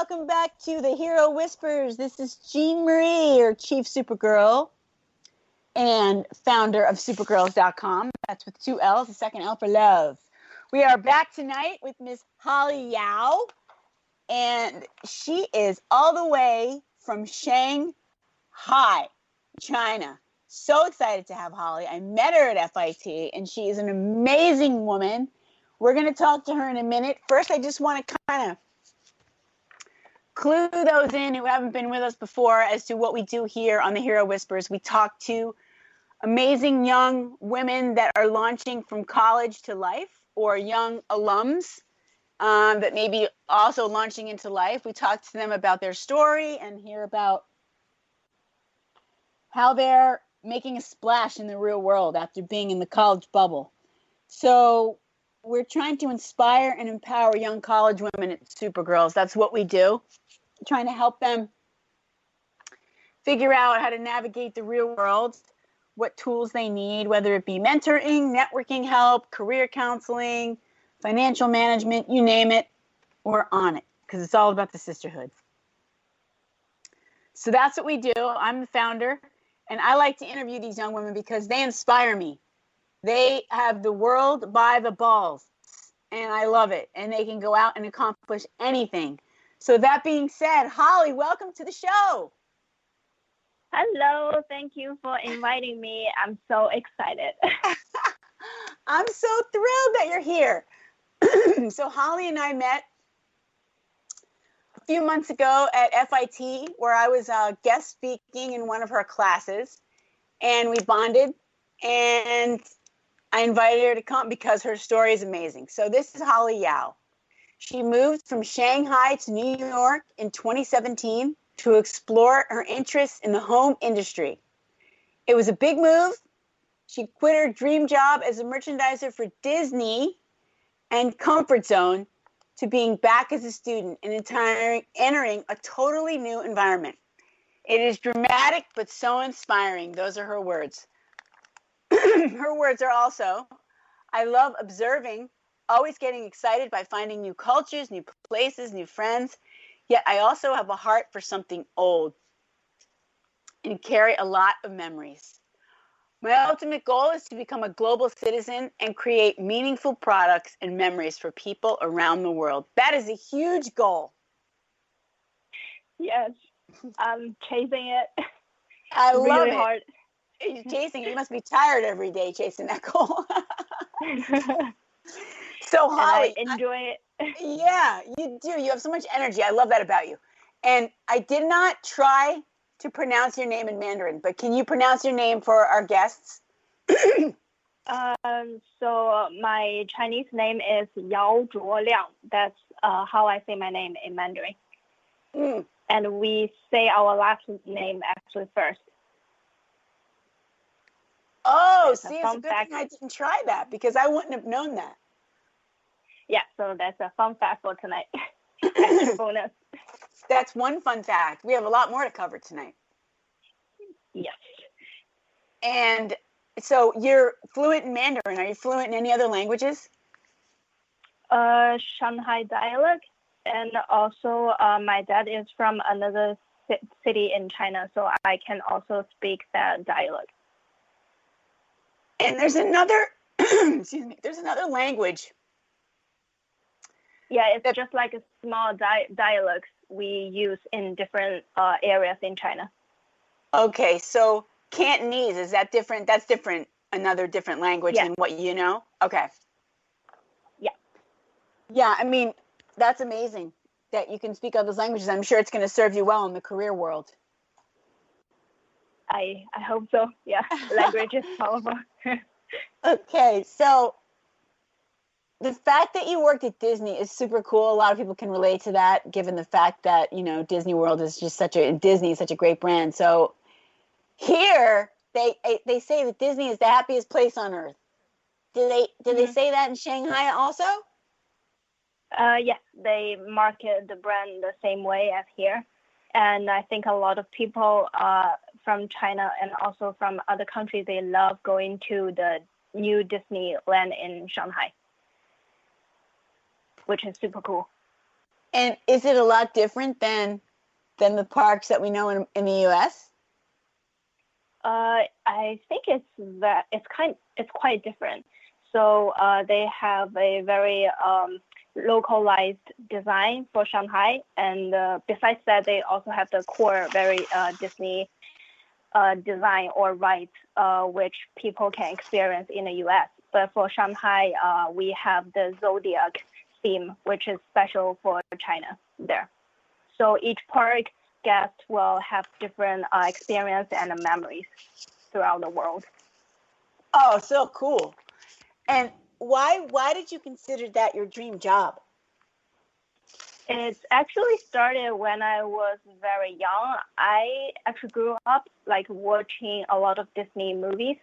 welcome back to the Hero Whispers. This is Jean Marie, your Chief Supergirl and founder of Supergirls.com. That's with 2 L's, the second L for love. We are back tonight with Miss Holly YAO, and she is all the way from Shanghai, China. So excited to have Holly. I met her at FIT, and she is an amazing woman. We're going to talk to her in a minute. First, I just want to kind of clue those in who haven't been with us before as to what we do here on the Hero Whispers. We talk to amazing young women that are launching from college to life, or young alums that may be also launching into life. We talk to them about their story and hear about how they're making a splash in the real world after being in the college bubble. So we're trying to inspire and empower young college women at Supergirls. That's what we do. Trying to help them figure out how to navigate the real world, what tools they need, whether it be mentoring, networking help, career counseling, financial management, you name it, we're on it, because it's all about the sisterhood. So that's what we do. I'm the founder, and I like to interview these young women because they inspire me. They have the world by the balls, and I love it, and they can go out and accomplish anything. So that being said, Holly, welcome to the show. Hello, thank you for inviting me. I'm so excited. I'm so thrilled that you're here. So Holly and I met a few months ago at FIT, where I was guest speaking in one of her classes, and we bonded, and I invited her to come because her story is amazing. So this is Holly YAO. She moved from Shanghai to New York in 2017 to explore her interests in the home industry. It was a big move. She quit her dream job as a merchandiser for Disney and comfort zone to being back as a student and entering a totally new environment. It is dramatic, but so inspiring. Those are her words. Her words are also, I love observing, always getting excited by finding new cultures, new places, new friends. Yet I also have a heart for something old and carry a lot of memories. My ultimate goal is to become a global citizen and create meaningful products and memories for people around the world. That is a huge goal. Yes, I'm chasing it. I love really it. Hard. You're chasing it. You must be tired every day chasing that goal. So Holly, and I enjoy it. Yeah, you do. You have so much energy. I love that about you. And I did not try to pronounce your name in Mandarin, but can you pronounce your name for our guests? So my Chinese name is Yao Liang. That's how I say my name in Mandarin. Mm. And we say our last name actually first. Oh, That's see, it's a good thing I didn't try that, because I wouldn't have known that. Yeah, so that's a fun fact for tonight. Extra bonus. That's one fun fact. We have a lot more to cover tonight. Yes. And so you're fluent in Mandarin. Are you fluent in any other languages? Shanghai dialect, and also my dad is from another city in China, so I can also speak that dialect. And there's another, excuse me, there's another language. Yeah, it's just like a small dialect we use in different areas in China. Okay, so Cantonese, is that different? That's different, another different language than what you know? Okay. Yeah. Yeah, I mean, that's amazing that you can speak all those languages. I'm sure it's going to serve you well in the career world. I hope so. Yeah, language is powerful. Okay, so the fact that you worked at Disney is super cool. A lot of people can relate to that, given the fact that, you know, Disney World is just Disney is such a great brand. So here they say that Disney is the happiest place on earth. Did they say that in Shanghai also? Yes, they market the brand the same way as here. And I think a lot of people from China and also from other countries, they love going to the new Disneyland in Shanghai, which is super cool. And is it a lot different than the parks that we know in the U.S.? I think it's quite different. So they have a very localized design for Shanghai, and besides that, they also have the core very Disney design or rides, which people can experience in the U.S. But for Shanghai, we have the Zodiac theme, which is special for China there. So each park guest will have different experience and memories throughout the world. Oh, so cool. And why did you consider that your dream job? It actually started when I was very young. I actually grew up like watching a lot of Disney movies,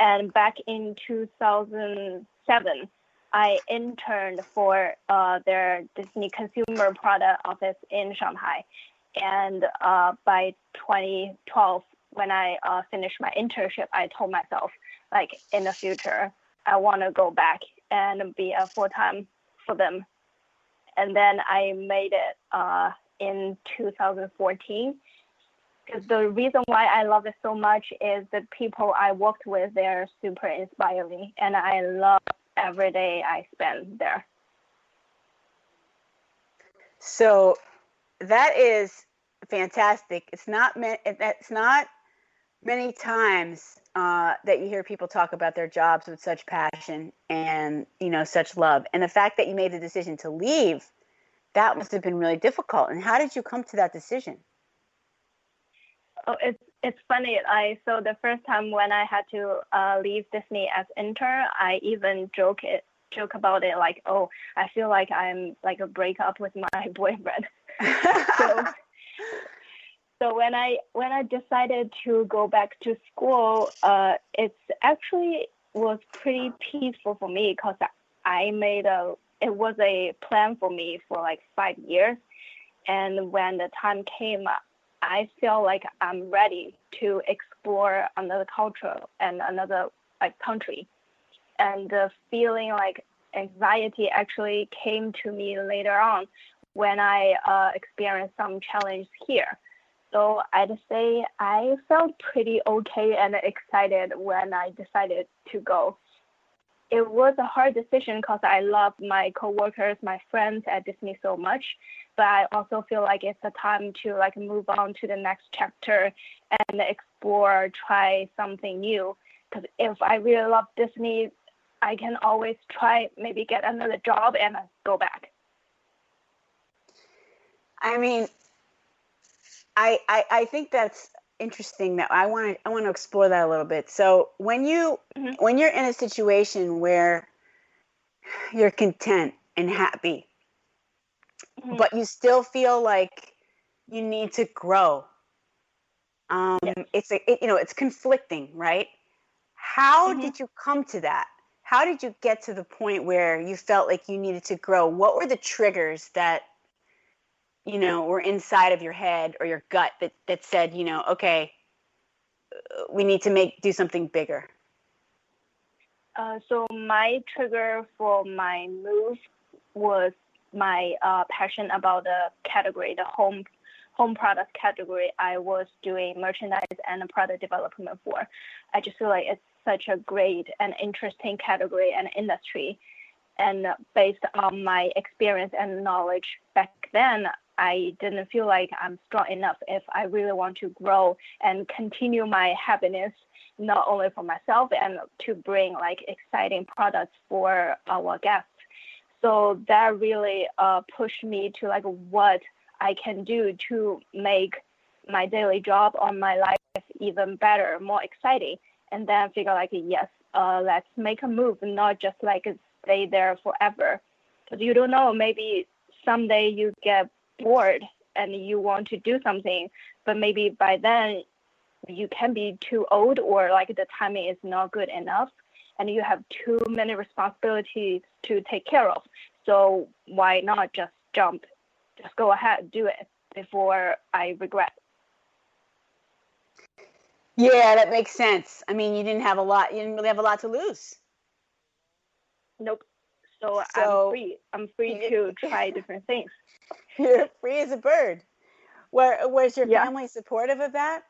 and back in 2007, I interned for their Disney consumer product office in Shanghai. And by 2012, when I finished my internship, I told myself, like, in the future, I want to go back and be a full-time for them. And then I made it in 2014. Because the reason why I love it so much is the people I worked with, they're super inspiring, and I love every day I spend there. So that is fantastic. It's not many times that you hear people talk about their jobs with such passion and, you know, such love. And the fact that you made the decision to leave, that must have been really difficult. And how did you come to that decision? Oh, it's funny. So the first time when I had to leave Disney as intern, I even joke about it, like, oh, I feel like I'm like a breakup with my boyfriend. So when I decided to go back to school, it's actually was pretty peaceful for me because it was a plan for me for like 5 years, and when the time came, I feel like I'm ready to explore another culture and another like country, and the feeling like anxiety actually came to me later on when I experienced some challenge here. So I'd say I felt pretty okay and excited when I decided to go. It was a hard decision because I love my coworkers, my friends at Disney so much, but I also feel like it's a time to like move on to the next chapter and explore, try something new. Because if I really love Disney, I can always try maybe get another job and go back. I mean, I think that's interesting. That I want to explore that a little bit. So when you're in a situation where you're content and happy, but you still feel like you need to grow, it's conflicting, right? How did you come to that? How did you get to the point where you felt like you needed to grow? What were the triggers that were inside of your head or your gut that said, okay, we need to do something bigger? So my trigger for my move was my passion about the category, the home product category I was doing merchandise and product development for. I just feel like it's such a great and interesting category and industry. And based on my experience and knowledge back then, I didn't feel like I'm strong enough if I really want to grow and continue my happiness, not only for myself and to bring like exciting products for our guests. So that really pushed me to like what I can do to make my daily job or my life even better, more exciting. And then figure like, yes, let's make a move, not just like stay there forever. Because you don't know, maybe someday you get bored and you want to do something, but maybe by then you can be too old or like the timing is not good enough and you have too many responsibilities to take care of. So why not just jump, just go ahead, do it before I regret. Yeah, that makes sense. I mean, you didn't really have a lot to lose. Nope. So I'm free to try different things. You're free as a bird. Was your Yeah. family supportive of that?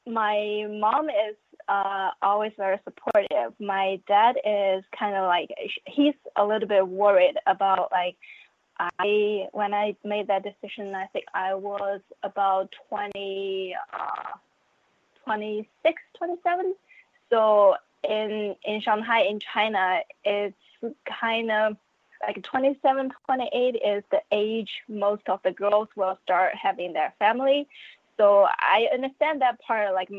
My mom is always very supportive. My dad is kind of like, he's a little bit worried about like, when I made that decision, I think I was about 26, 27. So in Shanghai, in China, it's kind of like 27, 28 is the age most of the girls will start having their family. So I understand that part, like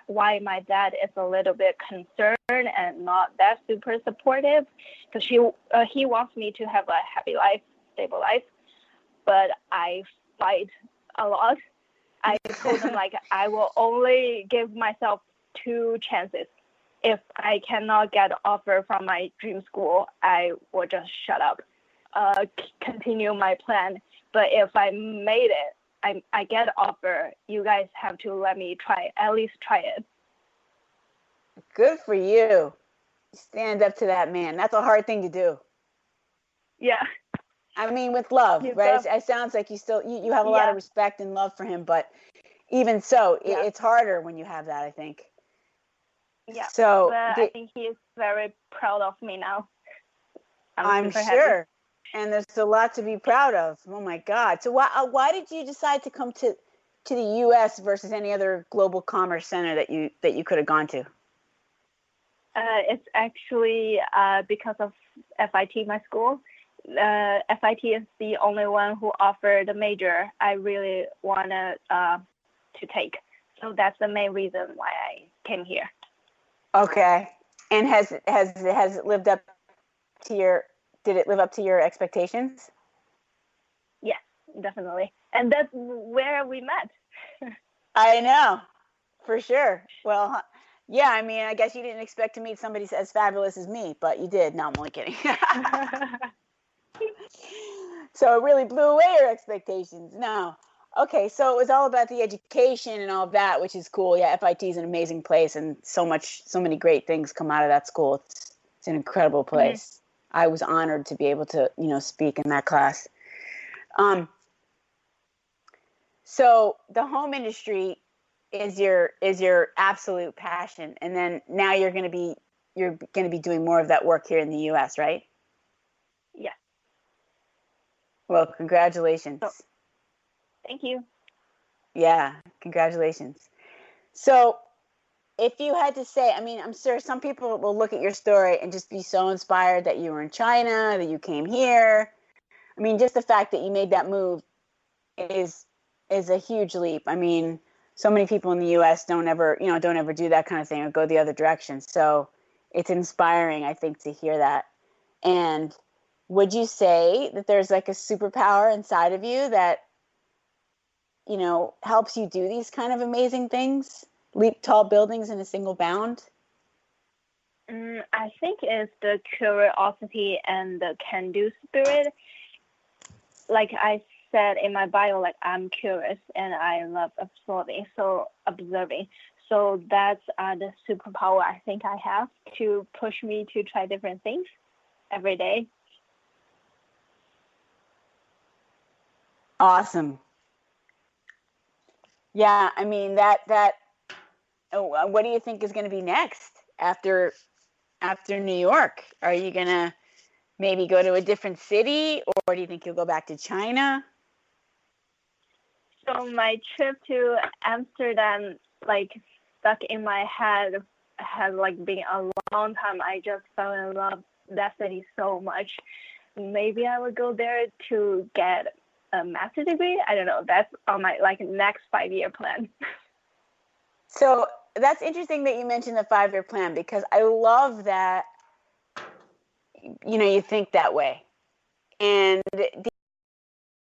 why my dad is a little bit concerned and not that super supportive, because he wants me to have a happy life, stable life, but I fight a lot. I told him like I will only give myself 2 chances. If I cannot get an offer from my dream school, I will just shut up, continue my plan. But if I made it, I get an offer, you guys have to let me at least try it. Good for you. Stand up to that man. That's a hard thing to do. Yeah. I mean, with love, right? It sounds like you have a lot of respect and love for him, but even so, it's harder when you have that, I think. Yeah. So, but I think he is very proud of me now. I'm super sure. Happy. And there's a lot to be proud of. Oh my God. So why did you decide to come to the U.S. versus any other global commerce center that you could have gone to? It's actually because of FIT, my school. FIT is the only one who offered the major I really wanted to take. So that's the main reason why I came here. Okay. And has it lived up to did it live up to your expectations? Yes, definitely. And that's where we met. I know, for sure. Well, yeah, I mean, I guess you didn't expect to meet somebody as fabulous as me, but you did. No, I'm only kidding. So it really blew away your expectations. No. Okay, so it was all about the education and all of that, which is cool. Yeah, FIT is an amazing place, and so many great things come out of that school. It's an incredible place. Mm-hmm. I was honored to be able to, speak in that class. So the home industry is your absolute passion, and then now you're going to be doing more of that work here in the U.S., right? Yeah. Well, congratulations. So, thank you. Yeah, congratulations. So if you had to say, I mean, I'm sure some people will look at your story and just be so inspired that you were in China, that you came here. I mean, just the fact that you made that move is a huge leap. I mean, so many people in the U.S. don't ever do that kind of thing or go the other direction. So it's inspiring, I think, to hear that. And would you say that there's like a superpower inside of you that, helps you do these kind of amazing things, leap tall buildings in a single bound? I think it's the curiosity and the can-do spirit. Like I said in my bio, like I'm curious and I love observing. So that's the superpower I think I have to push me to try different things every day. Awesome. Yeah, I mean what do you think is going to be next after New York? Are you going to maybe go to a different city, or do you think you'll go back to China? So my trip to Amsterdam, like, stuck in my head, has like been a long time. I just fell in love with that city so much. Maybe I would go there to get a master's degree. I don't know. That's on my next 5-year plan. So that's interesting that you mentioned the 5-year plan, because I love that, you think that way. And do